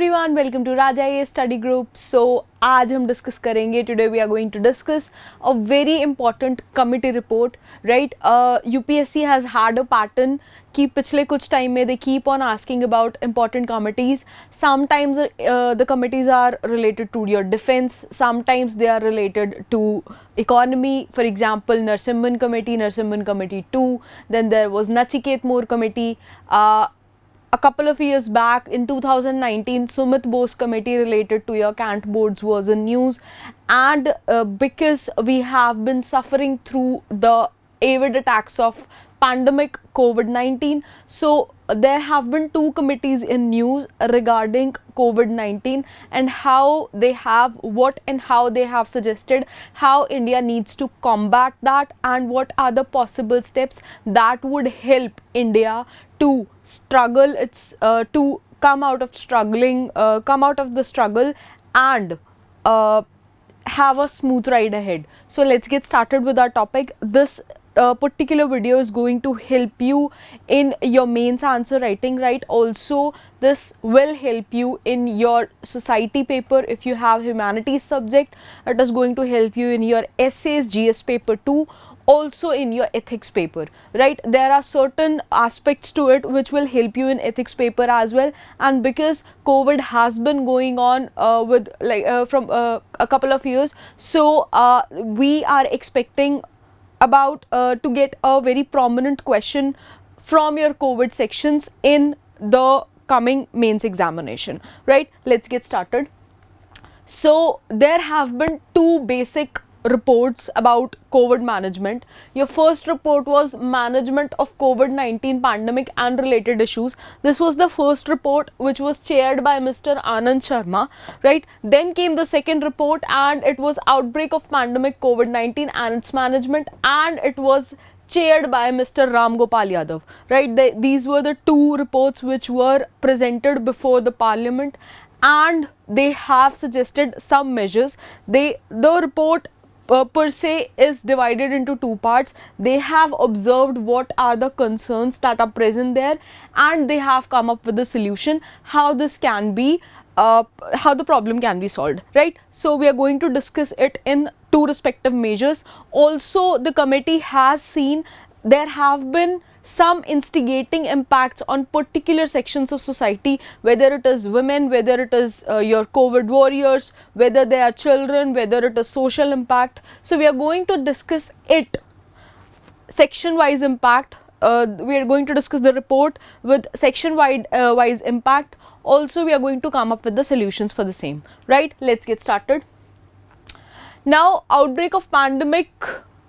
everyone, welcome to Raja A Study Group. So आज हम discuss करेंगे, today we are going to discuss a very important committee report. Right, UPSC has had a pattern कि पिछले कुछ time में they keep on asking about important committees. Sometimes the committees are related to your defence, sometimes they are related to economy. For example, Narsimhan committee 2, then there was Nachiket More committee. A couple of years back in 2019, Sumit Bose committee related to your Kant boards was in news, and because we have been suffering through the avid attacks of pandemic COVID-19, so there have been two committees in news regarding COVID-19 and how they have they have suggested how India needs to combat that, and what are the possible steps that would help India to struggle to come out of the struggle and have a smooth ride ahead. So let's get started with our topic. This particular video is going to help you in your mains answer writing, right? Also this will help you in your society paper if you have humanities subject. It is going to help you in your essays, GS paper 2, also in your ethics paper, right? There are certain aspects to it which will help you in ethics paper as well, and because COVID has been going on from a couple of years, so we are expecting about to get a very prominent question from your COVID sections in the coming mains examination, right? Let's get started. So there have been two basic reports about COVID management. Your first report was management of COVID-19 pandemic and related issues. This was the first report, which was chaired by Mr. Anand Sharma, right? Then came the second report, and it was outbreak of pandemic COVID-19 and its management, and it was chaired by Mr. Gopal Yadav, right? These were the two reports which were presented before the parliament, and they have suggested some measures. The report per se is divided into two parts. They have observed what are the concerns that are present there, and they have come up with a solution how this can be how the problem can be solved, right? So we are going to discuss it in two respective measures. Also, the committee has seen there have been some instigating impacts on particular sections of society, whether it is women, whether it is your COVID warriors, whether they are children, whether it is social impact. So we are going to discuss it section wise impact. We are going to discuss the report with section wise impact. Also, we are going to come up with the solutions for the same, right? Let's get started. Now, outbreak of pandemic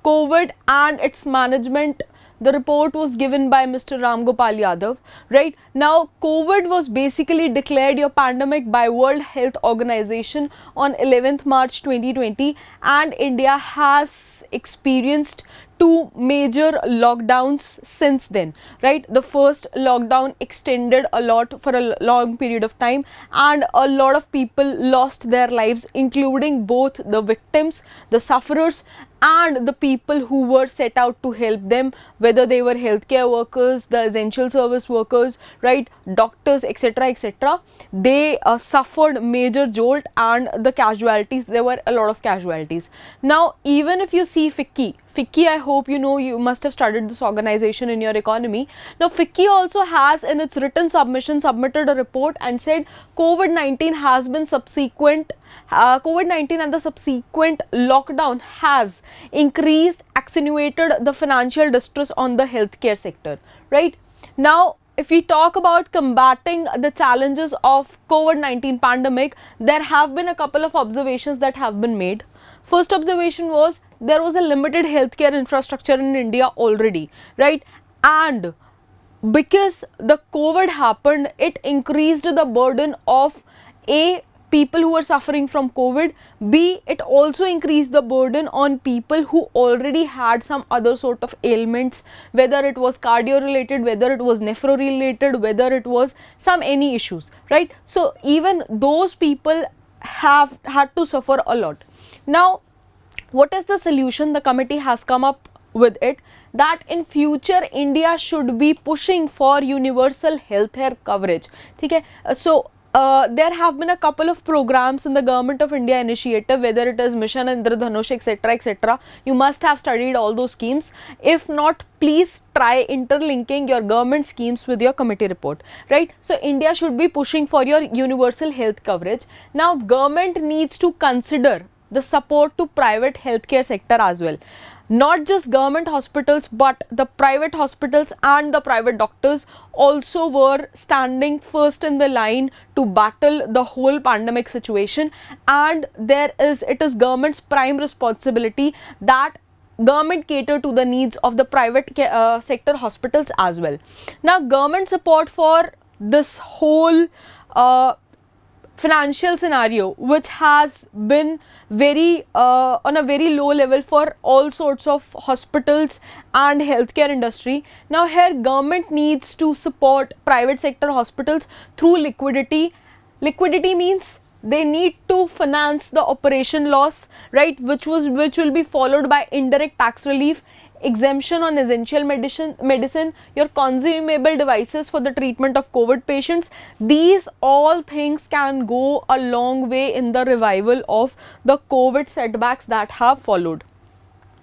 COVID and its management. The report was given by Mr. Gopal Yadav, right? Now, COVID was basically declared your pandemic by World Health Organization on 11th March 2020, and India has experienced two major lockdowns since then, right? The first lockdown extended a lot for a long period of time, and a lot of people lost their lives, including both the victims, the sufferers, and the people who were set out to help them, whether they were healthcare workers, the essential service workers, right, doctors, etc., etc. They suffered major jolt, and the casualties, there were a lot of casualties. Now, even if you see FICCI, I hope you know, you must have studied this organization in your economy. Now, FICCI also has in its written submission submitted a report and said COVID-19 has been COVID-19 and the subsequent lockdown has accentuated the financial distress on the healthcare sector, right? Now, if we talk about combating the challenges of COVID-19 pandemic, there have been a couple of observations that have been made. First observation was there was a limited healthcare infrastructure in India already, right? And because the COVID happened, it increased the burden of people who are suffering from COVID. B, it also increased the burden on people who already had some other sort of ailments, whether it was cardio related, whether it was nephro related, whether it was any issues, right? So even those people have had to suffer a lot. Now, what is the solution the committee has come up with it? That in future India should be pushing for universal healthcare coverage. Okay, so there have been a couple of programs in the Government of India initiative, whether it is Mission Indradhanush, etc., etc. You must have studied all those schemes. If not, please try interlinking your government schemes with your committee report, right? So India should be pushing for your universal health coverage. Now, government needs to consider the support to private healthcare sector as well. Not just government hospitals, but the private hospitals and the private doctors also were standing first in the line to battle the whole pandemic situation, and it is government's prime responsibility that government cater to the needs of the private sector hospitals as well. Now, government support for this whole financial scenario, which has been very on a very low level for all sorts of hospitals and healthcare industry. Now here government needs to support private sector hospitals through liquidity. Liquidity means they need to finance the operation loss, right, which will be followed by indirect tax relief, exemption on essential medicine, your consumable devices for the treatment of COVID patients. These all things can go a long way in the revival of the COVID setbacks that have followed.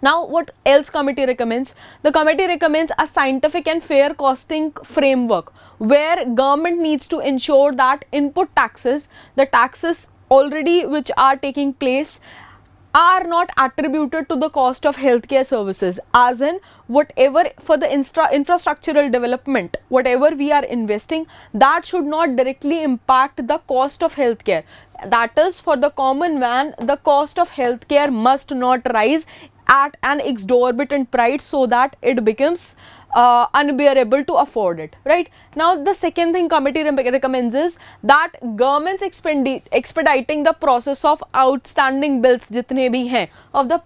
Now, what else committee recommends? The committee recommends a scientific and fair costing framework where government needs to ensure that input taxes, the taxes already which are taking place, are not attributed to the cost of healthcare services, as in whatever for the infrastructural development, whatever we are investing, that should not directly impact the cost of healthcare. That is, for the common man, the cost of healthcare must not rise at an exorbitant price so that it becomes unbearable to afford it, right? Now, the second thing committee recommends is that governments expediting the process of outstanding bills jitne bhi hain of the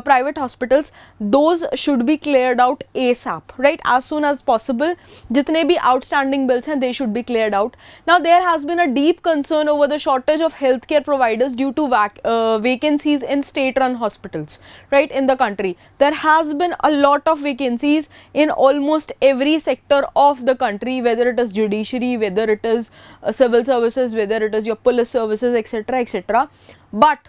private hospitals, those should be cleared out ASAP, right? As soon as possible, jitne bhi outstanding bills hain, they should be cleared out. Now, there has been a deep concern over the shortage of healthcare providers due to vacancies in state-run hospitals, right, in the country. There has been a lot of vacancies in almost every sector of the country, whether it is judiciary, whether it is civil services, whether it is your police services, etc., etc. But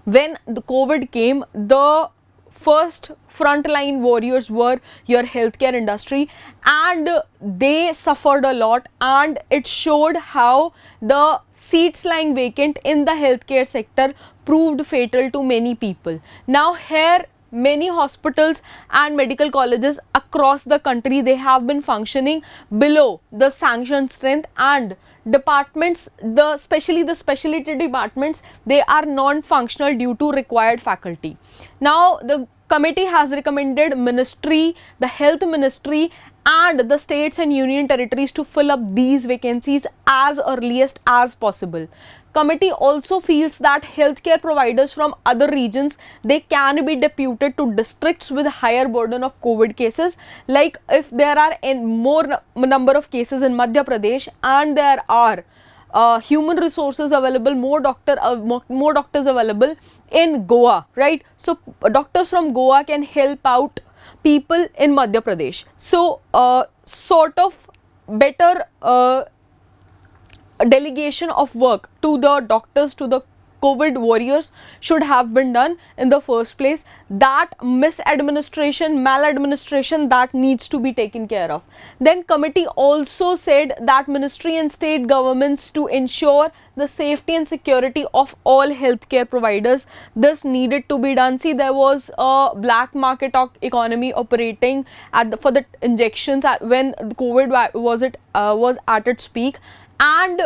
when the COVID came, the first frontline warriors were your healthcare industry, and they suffered a lot, and it showed how the seats lying vacant in the healthcare sector proved fatal to many people. Now here, many hospitals and medical colleges across the country, they have been functioning below the sanctioned strength, and departments, especially the specialty departments, they are non-functional due to required faculty. Now the committee has recommended ministry, the health ministry, and the states and union territories to fill up these vacancies as earliest as possible. Committee also feels that healthcare providers from other regions, they can be deputed to districts with higher burden of COVID cases. Like if there are more number of cases in Madhya Pradesh and there are human resources available, more doctors available in Goa, right? So doctors from Goa can help out people in Madhya Pradesh. So sort of better delegation of work to the doctors, to the COVID warriors should have been done in the first place. That misadministration, maladministration, that needs to be taken care of. Then committee also said that ministry and state governments to ensure the safety and security of all healthcare providers. This needed to be done. See, there was a black market economy operating for the injections when COVID was at its peak, and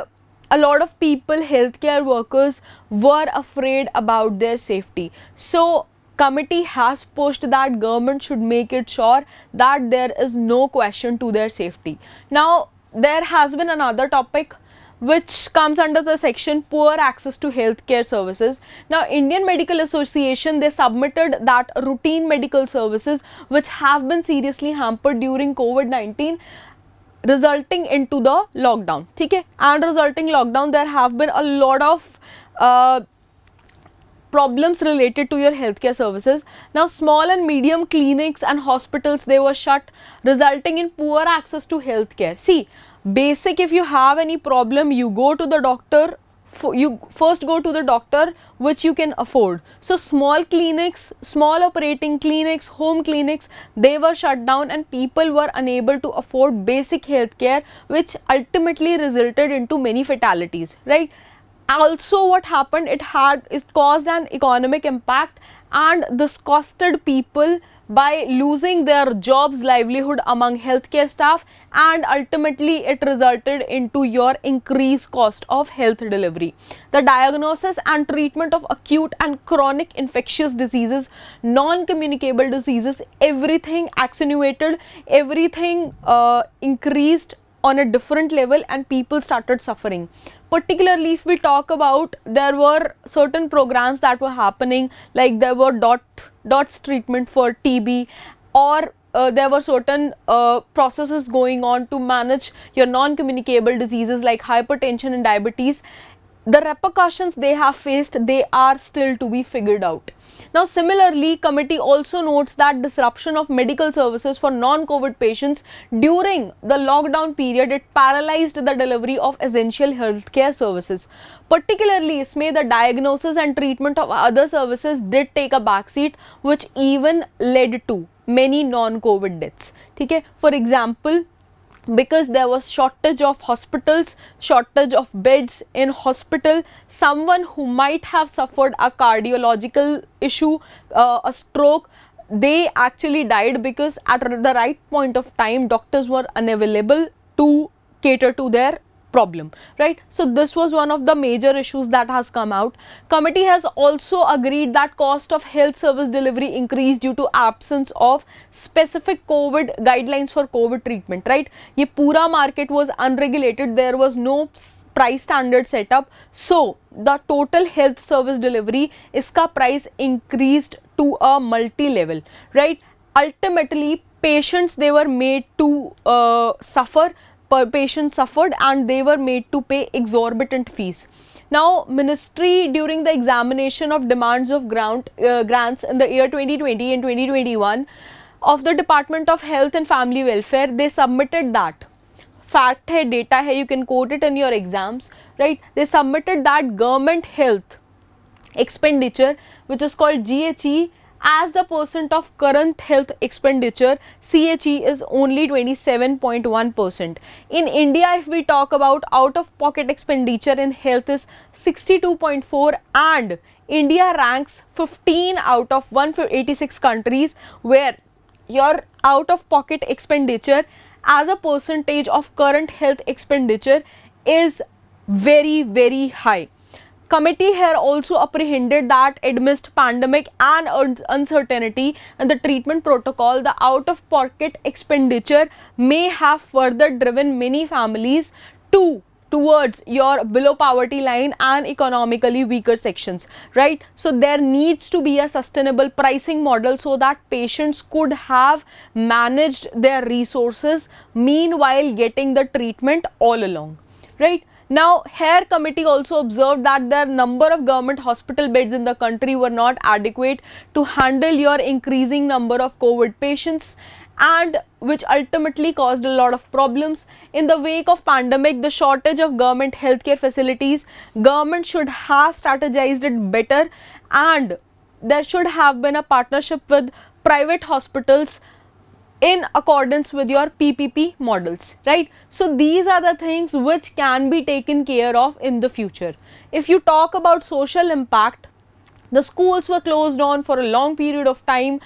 a lot of people, healthcare workers, were afraid about their safety. So committee has pushed that government should make it sure that there is no question to their safety. Now there has been another topic which comes under the section poor access to healthcare services. Now Indian Medical Association, they submitted that routine medical services which have been seriously hampered during COVID-19 resulting into the lockdown, okay? And resulting lockdown, there have been a lot of problems related to your healthcare services. Now small and medium clinics and hospitals, they were shut, resulting in poor access to healthcare. See, Basic, if you have any problem, you go to the doctor. You first go to the doctor which you can afford. So small clinics, small operating clinics, home clinics, they were shut down and people were unable to afford basic healthcare, which ultimately resulted into many fatalities, right? Also what happened, it caused an economic impact, and this costed people by losing their jobs, livelihood among healthcare staff, and ultimately it resulted into your increased cost of health delivery. The diagnosis and treatment of acute and chronic infectious diseases, non-communicable diseases, everything accentuated, everything increased on a different level, and people started suffering. Particularly if we talk about, there were certain programs that were happening, like there were dots treatment for TB, or there were certain processes going on to manage your non-communicable diseases like hypertension and diabetes. The repercussions they have faced, they are still to be figured out. Now similarly, committee also notes that disruption of medical services for non-COVID patients during the lockdown period, it paralyzed the delivery of essential healthcare services. Particularly इसमें the diagnosis and treatment of other services did take a backseat, which even led to many non-COVID deaths. ठीक है, for example, because there was shortage of hospitals, shortage of beds in hospital, someone who might have suffered a cardiological issue, a stroke, they actually died because at the right point of time doctors were unavailable to cater to their problem, right? So this was one of the major issues that has come out. Committee has also agreed that cost of health service delivery increased due to absence of specific COVID guidelines for COVID treatment, right? Ye pura market was unregulated, there was no price standard set up, so the total health service delivery, iska price increased to a multi-level, right? Ultimately patients, they were made to suffer. Patients suffered and they were made to pay exorbitant fees. Now ministry, during the examination of demands of grants in the year 2020 and 2021 of the Department of Health and Family Welfare, they submitted that, fact hai, data hai, you can quote it in your exams, right? They submitted that government health expenditure, which is called GHE, as the percent of current health expenditure, CHE is only 27.1%. In India, if we talk about out-of-pocket expenditure in health is 62.4%, and India ranks 15 out of 186 countries where your out-of-pocket expenditure as a percentage of current health expenditure is very, very high. Committee here also apprehended that amidst pandemic and uncertainty and the treatment protocol, the out-of-pocket expenditure may have further driven many families towards your below poverty line and economically weaker sections, right? So there needs to be a sustainable pricing model so that patients could have managed their resources meanwhile getting the treatment all along, right? Now, here committee also observed that the number of government hospital beds in the country were not adequate to handle your increasing number of COVID patients, and which ultimately caused a lot of problems. In the wake of pandemic, the shortage of government healthcare facilities, government should have strategized it better, and there should have been a partnership with private hospitals in accordance with your PPP models, right? So these are the things which can be taken care of in the future. If you talk about social impact, the schools were closed on for a long period of time.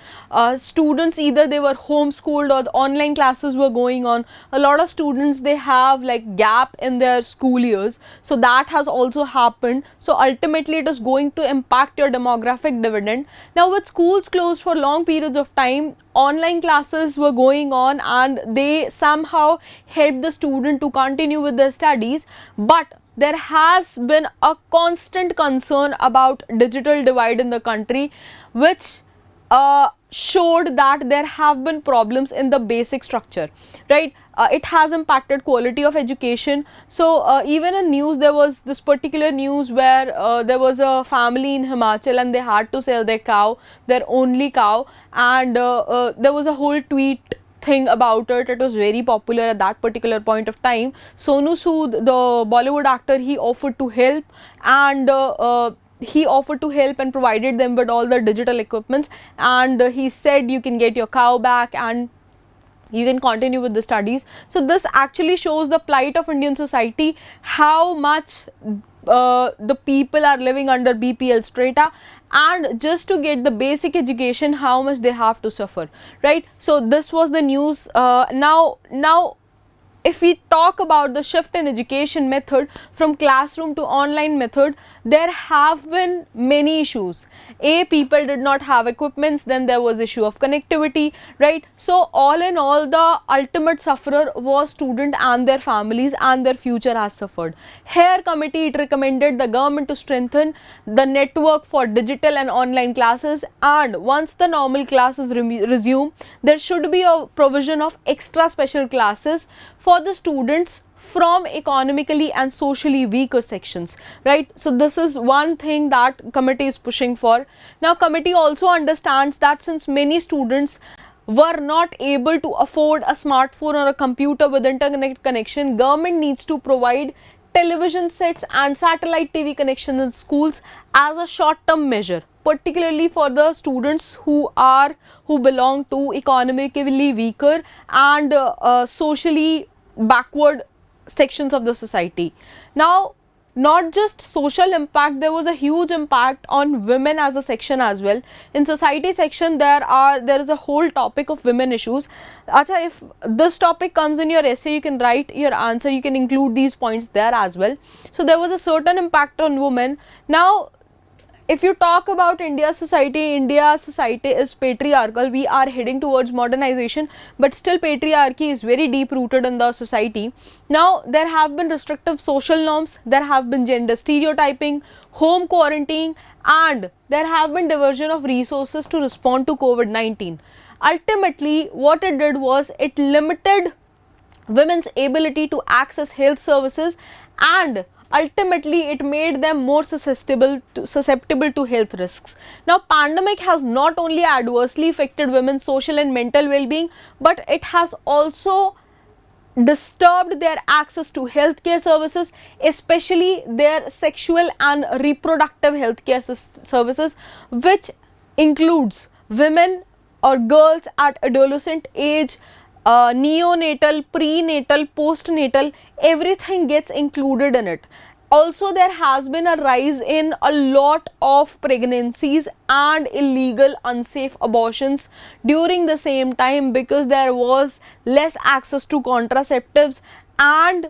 Students, either they were homeschooled or the online classes were going on. A lot of students, they have like gap in their school years, so that has also happened. So ultimately it is going to impact your demographic dividend. Now with schools closed for long periods of time, online classes were going on and they somehow helped the student to continue with their studies, but there has been a constant concern about digital divide in the country, which showed that there have been problems in the basic structure, right? It has impacted quality of education. So even in news, there was this particular news where there was a family in Himachal and they had to sell their cow, their only cow, and there was a whole tweet thing about it. It was very popular at that particular point of time. Sonu Sood, the Bollywood actor, he offered to help, and provided them with all the digital equipments, and he said you can get your cow back and you can continue with the studies. So this actually shows the plight of Indian society, how much the people are living under BPL strata, and just to get the basic education, how much they have to suffer, right? So this was the news. Now if we talk about the shift in education method from classroom to online method, there have been many issues. People did not have equipments, then there was issue of connectivity, right? So all in all, the ultimate sufferer was student and their families, and their future has suffered. Here committee, it recommended the government to strengthen the network for digital and online classes, and once the normal classes resume, there should be a provision of extra special classes for the students from economically and socially weaker sections, right? So this is one thing that committee is pushing for. Now committee also understands that since many students were not able to afford a smartphone or a computer with internet connection, government needs to provide television sets and satellite TV connections in schools as a short-term measure, particularly for the students who belong to economically weaker and socially backward sections of the society. Now, not just social impact, there was a huge impact on women as a section as well. In society section, there is a whole topic of women issues. Acha, if this topic comes in your essay, you can write your answer, you can include these points there as well. So there was a certain impact on women. Now if you talk about India's society is patriarchal. We are heading towards modernization, but still patriarchy is very deep rooted in the society. Now there have been restrictive social norms, there have been gender stereotyping, home quarantine, and there have been diversion of resources to respond to COVID-19. Ultimately, what it did was it limited women's ability to access health services, and ultimately it made them more susceptible to health risks. Now pandemic has not only adversely affected women's social and mental well-being, but it has also disturbed their access to healthcare services, especially their sexual and reproductive healthcare services, which includes women or girls at adolescent age, neonatal, prenatal, postnatal, everything gets included in it. Also, there has been a rise in a lot of pregnancies and illegal unsafe abortions during the same time, because there was less access to contraceptives, and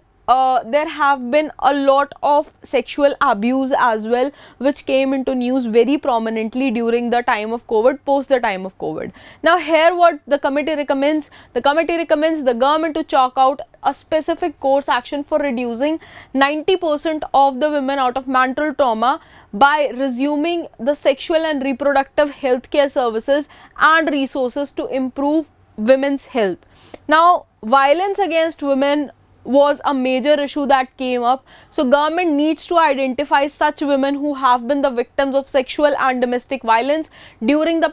there have been a lot of sexual abuse as well, which came into news very prominently during the time of COVID, post the time of COVID. Now here what the committee recommends the government to chalk out a specific course action for reducing 90% of the women out of mental trauma by resuming the sexual and reproductive healthcare services and resources to improve women's health. Now violence against women was a major issue that came up. So government needs to identify such women who have been the victims of sexual and domestic violence during the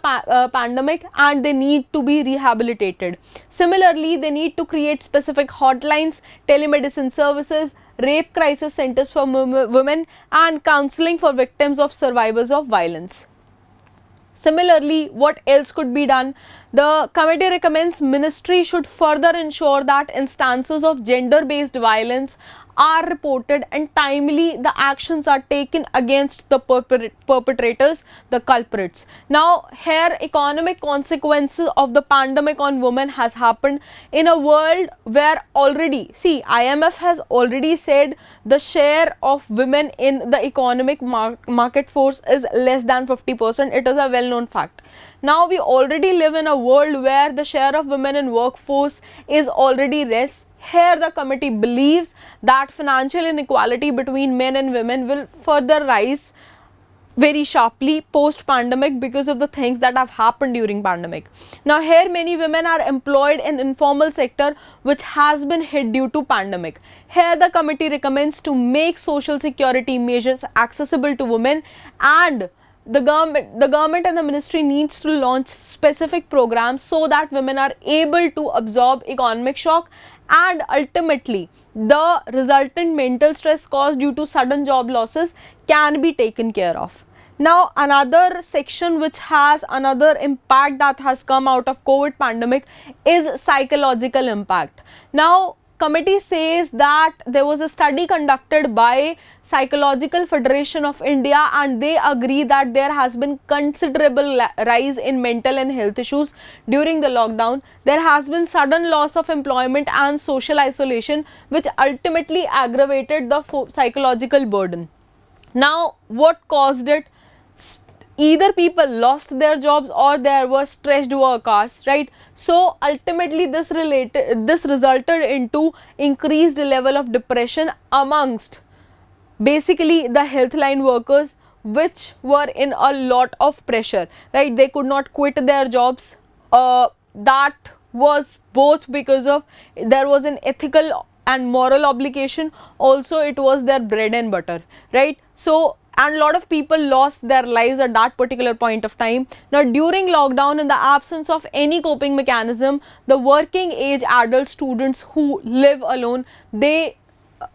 pandemic, and they need to be rehabilitated. Similarly, they need to create specific hotlines, telemedicine services, rape crisis centers for women, and counseling for victims of survivors of violence. Similarly, what else could be done? The committee recommends ministry should further ensure that instances of gender-based violence are reported and timely the actions are taken against the perpetrators, the culprits. Now here economic consequences of the pandemic on women has happened in a world where already, see, IMF has already said the share of women in the economic market force is less than 50%. It is a well-known fact. Now we already live in a world where the share of women in workforce is already less. Here the committee believes that financial inequality between men and women will further rise very sharply post pandemic because of the things that have happened during pandemic. Now here many women are employed in informal sector which has been hit due to pandemic. Here the committee recommends to make social security measures accessible to women and the government and the ministry needs to launch specific programs so that women are able to absorb economic shock, and ultimately the resultant mental stress caused due to sudden job losses can be taken care of. Now, another section which has another impact that has come out of COVID pandemic is psychological impact. Now, committee says that there was a study conducted by Psychological Federation of India, and they agree that there has been considerable rise in mental and health issues during the lockdown. There has been sudden loss of employment and social isolation, which ultimately aggravated the psychological burden. Now, what caused it? Either people lost their jobs or there were stressed work hours, right? So ultimately this resulted into increased level of depression amongst basically the health line workers, which were in a lot of pressure, right? They could not quit their jobs. That was both because of there was an ethical and moral obligation, also it was their bread and butter, right? So, and a lot of people lost their lives at that particular point of time. Now, during lockdown, in the absence of any coping mechanism, the working age adult students who live alone, they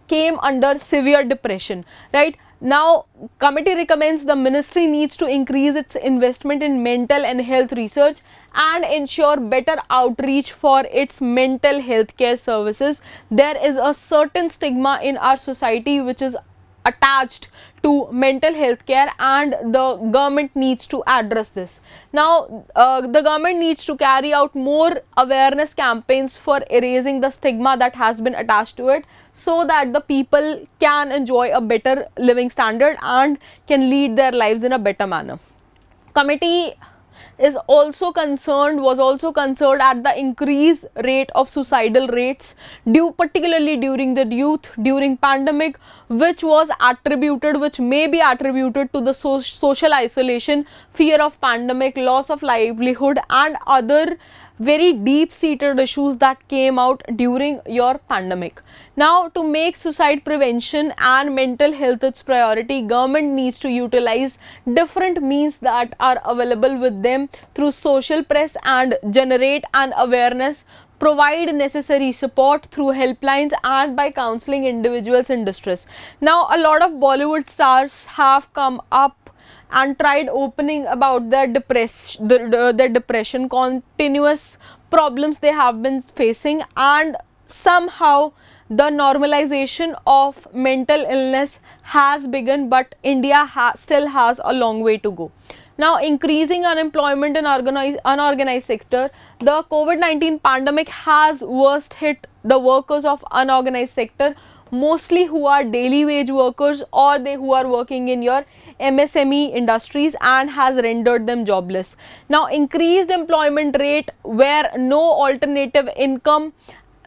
came under severe depression, right? Now, committee recommends the ministry needs to increase its investment in mental and health research and ensure better outreach for its mental health care services. There is a certain stigma in our society which is attached to mental health care, and the government needs to address this. Now, the government needs to carry out more awareness campaigns for erasing the stigma that has been attached to it, so that the people can enjoy a better living standard and can lead their lives in a better manner. Committee was also concerned at the increased rate of suicidal rates particularly during the youth during pandemic, which may be attributed to the social isolation, fear of pandemic, loss of livelihood, and other very deep-seated issues that came out during your pandemic. Now, to make suicide prevention and mental health its priority, government needs to utilize different means that are available with them through social press and generate an awareness, provide necessary support through helplines and by counseling individuals in distress. Now, a lot of Bollywood stars have come up and tried opening about their depression, continuous problems they have been facing, and somehow the normalization of mental illness has begun, but India still has a long way to go. Now, increasing unemployment in unorganized sector, the COVID-19 pandemic has worst hit the workers of unorganized sector, mostly who are daily wage workers or who are working in your MSME industries, and has rendered them jobless. Now, increased employment rate where no alternative income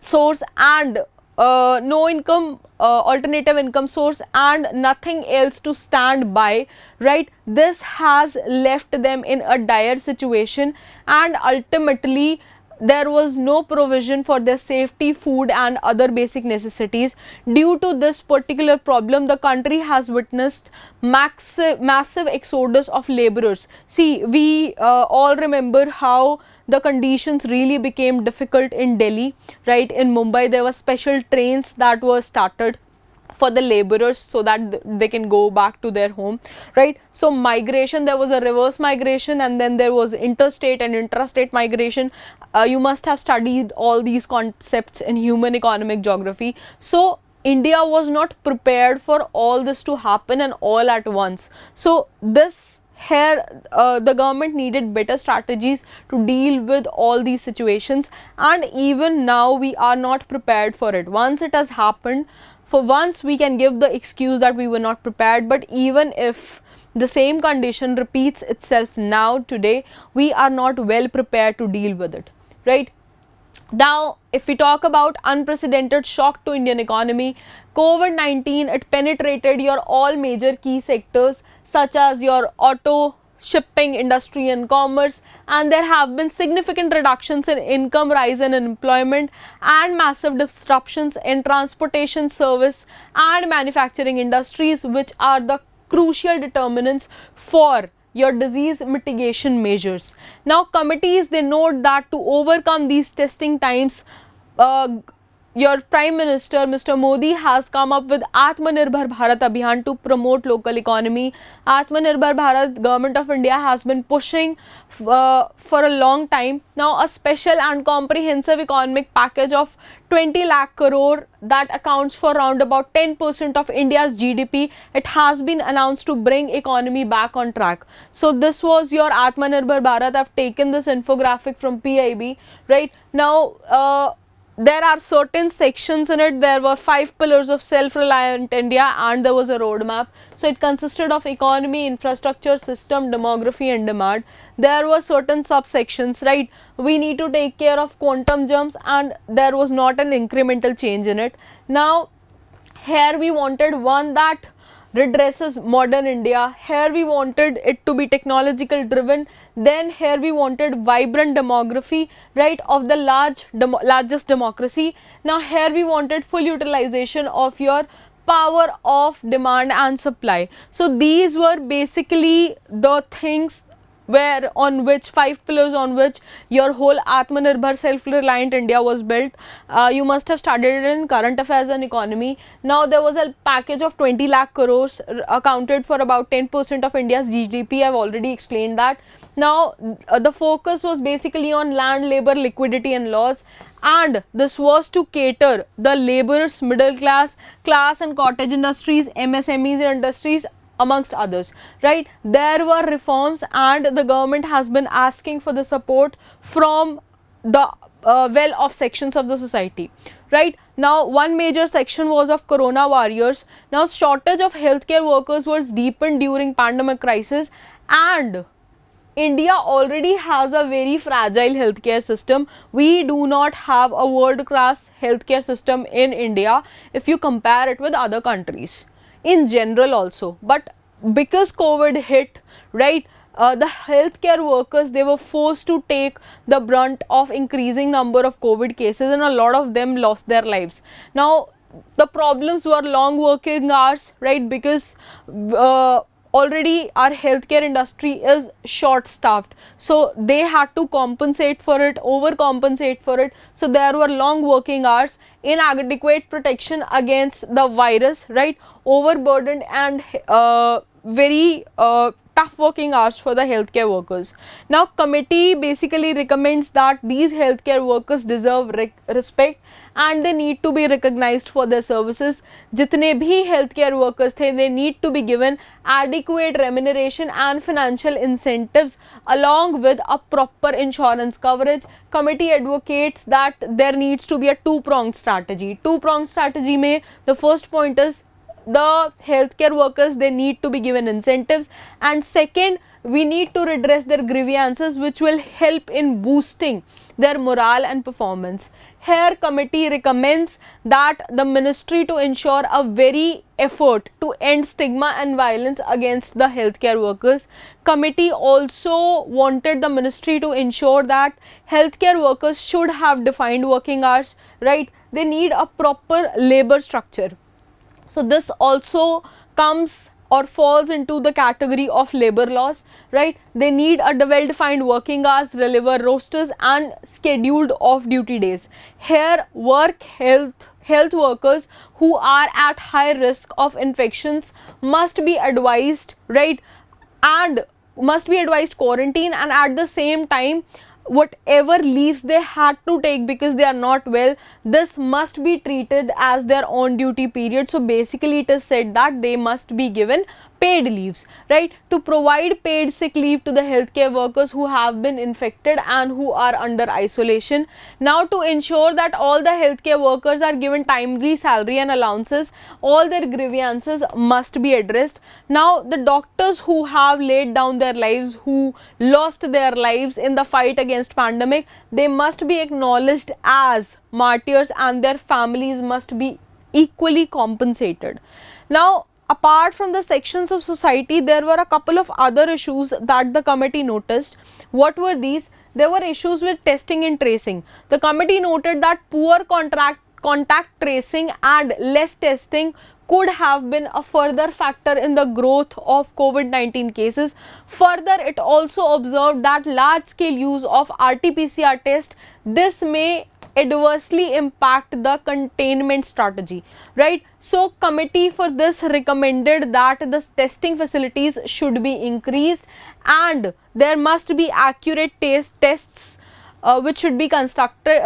source and alternative income source and nothing else to stand by, right? This has left them in a dire situation, and ultimately there was no provision for their safety, food and other basic necessities. Due to this particular problem, the country has witnessed massive exodus of laborers. See, we all remember how the conditions really became difficult in Delhi, right? In Mumbai, there were special trains that were started for the laborers so that they can go back to their home, right? So migration, there was a reverse migration, and then there was interstate and intrastate migration. You must have studied all these concepts in human economic geography. So India was not prepared for all this to happen and all at once. So the government needed better strategies to deal with all these situations, and even now we are not prepared for it. Once it has happened, for once we can give the excuse that we were not prepared, but even if the same condition repeats itself now today, we are not well prepared to deal with it, right? Now, if we talk about unprecedented shock to Indian economy, COVID-19, it penetrated your all major key sectors such as your auto, shipping, industry and commerce, and there have been significant reductions in income, rise in employment, and massive disruptions in transportation, service and manufacturing industries, which are the crucial determinants for your disease mitigation measures. Now committees, they note that to overcome these testing times, your Prime Minister Mr. Modi has come up with Atmanirbhar Bharat Abhiyan to promote local economy. Atmanirbhar Bharat, Government of India has been pushing for a long time. Now a special and comprehensive economic package of 20 lakh crore that accounts for around about 10% of India's GDP. It has been announced to bring economy back on track. So this was your Atmanirbhar Bharat. I've taken this infographic from PIB, right? Now there are certain sections in it. There were 5 pillars of self-reliant India and there was a roadmap. So it consisted of economy, infrastructure, system, demography and demand. There were certain subsections, right? We need to take care of quantum jumps and there was not an incremental change in it. Now here we wanted one that redresses modern India. Here we wanted it to be technological driven. Then here we wanted vibrant demography, right, of the largest democracy. Now here we wanted full utilization of your power of demand and supply. So these were basically the things where on which 5 pillars on which your whole Atmanirbhar self-reliant India was built. You must have studied it in current affairs and economy. Now there was a package of 20 lakh crores accounted for about 10% of India's GDP. I've already explained that. Now the focus was basically on land, labor, liquidity and laws, and this was to cater the laborers, middle class and cottage industries, MSMEs industries amongst others, right? There were reforms and the government has been asking for the support from the well-off sections of the society, right? Now one major section was of corona warriors. Now shortage of healthcare workers was deepened during pandemic crisis, and India already has a very fragile healthcare system. We do not have a world-class healthcare system in India if you compare it with other countries in general also. But because COVID hit, right, the healthcare workers, they were forced to take the brunt of increasing number of COVID cases, and a lot of them lost their lives. Now the problems were long working hours, right, because already our healthcare industry is short staffed, so they had to compensate for it, overcompensate for it. So there were long working hours, inadequate protection against the virus, right, overburdened and very tough working hours for the healthcare workers. Now committee basically recommends that these healthcare workers deserve respect and they need to be recognized for their services. Jitne bhi healthcare workers the, they need to be given adequate remuneration and financial incentives along with a proper insurance coverage. Committee advocates that there needs to be a two-pronged strategy. Two-pronged strategy mein the first point is the healthcare workers, they need to be given incentives, and second, we need to redress their grievances which will help in boosting their morale and performance. Here committee recommends that the ministry to ensure a very effort to end stigma and violence against the healthcare workers. Committee also wanted the ministry to ensure that healthcare workers should have defined working hours, right? They need a proper labor structure. So this also comes or falls into the category of labor laws, right? They need a well-defined working hours, relevant rosters and scheduled off-duty days. Here health workers who are at high risk of infections must be advised, right, and must be advised quarantine, and at the same time whatever leaves they had to take because they are not well, this must be treated as their on duty period. So basically it is said that they must be given paid leaves, right, to provide paid sick leave to the healthcare workers who have been infected and who are under isolation. Now to ensure that all the healthcare workers are given timely salary and allowances, all their grievances must be addressed. Now the doctors who have laid down their lives, who lost their lives in the fight against pandemic, they must be acknowledged as martyrs and their families must be equally compensated. Now apart from the sections of society, there were a couple of other issues that the committee noticed. What were these? There were issues with testing and tracing. The committee noted that poor contact tracing and less testing could have been a further factor in the growth of COVID-19 cases. Further, it also observed that large-scale use of RT-PCR test, this may adversely impact the containment strategy, right? So committee for this recommended that the testing facilities should be increased and there must be accurate tests which should be conducted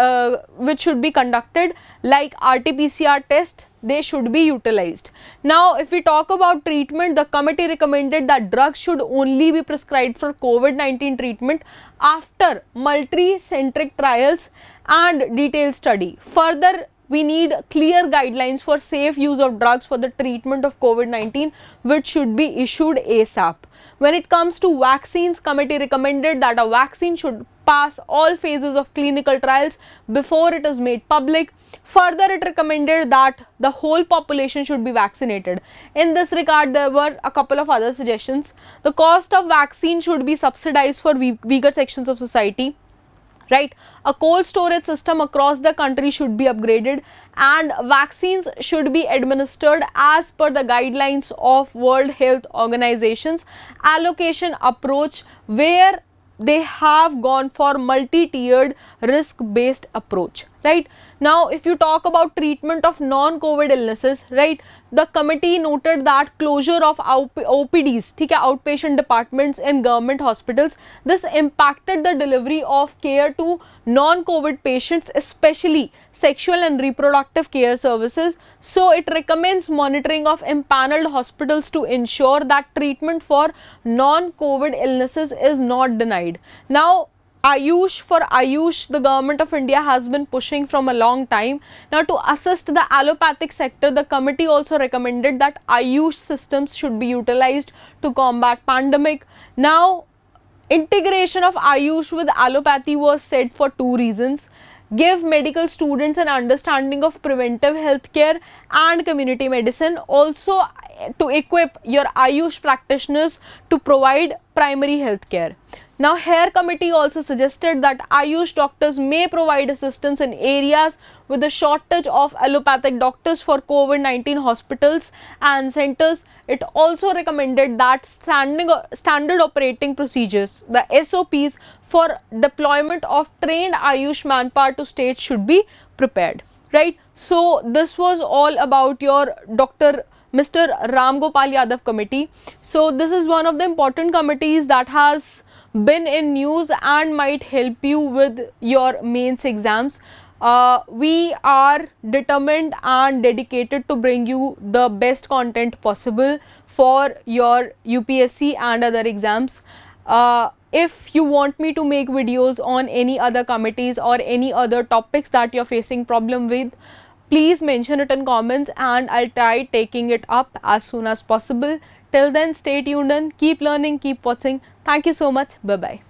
like RT-PCR test, they should be utilized. Now, if we talk about treatment, the committee recommended that drugs should only be prescribed for COVID-19 treatment after multi-centric trials and detailed study. Further, we need clear guidelines for safe use of drugs for the treatment of COVID-19, which should be issued ASAP. When it comes to vaccines, committee recommended that a vaccine should pass all phases of clinical trials before it is made public. Further, it recommended that the whole population should be vaccinated. In this regard, there were a couple of other suggestions. The cost of vaccine should be subsidized for weaker sections of society. Right, a cold storage system across the country should be upgraded and vaccines should be administered as per the guidelines of World Health Organization's allocation approach, where they have gone for multi-tiered risk-based approach. Right, now if you talk about treatment of non-COVID illnesses, right, the committee noted that closure of OPDs, outpatient departments in government hospitals, this impacted the delivery of care to non-COVID patients, especially sexual and reproductive care services. So it recommends monitoring of empaneled hospitals to ensure that treatment for non-COVID illnesses is not denied. Now, Ayush, the government of India has been pushing from a long time. Now, to assist the allopathic sector, the committee also recommended that Ayush systems should be utilized to combat pandemic. Now, integration of Ayush with allopathy was said for two reasons: give medical students an understanding of preventive healthcare and community medicine, also to equip your Ayush practitioners to provide primary healthcare. Now, here committee also suggested that Ayush doctors may provide assistance in areas with a shortage of allopathic doctors for COVID-19 hospitals and centers. It also recommended that standard operating procedures, the SOPs for deployment of trained Ayush manpower to states should be prepared. Right. So this was all about your Mr. Ram Gopal Yadav committee. So this is one of the important committees that has been in news and might help you with your mains exams. We are determined and dedicated to bring you the best content possible for your UPSC and other exams. If you want me to make videos on any other committees or any other topics that you're facing problem with, please mention it in comments and I'll try taking it up as soon as possible. Till then, stay tuned and keep learning, keep watching. Thank you so much. Bye-bye.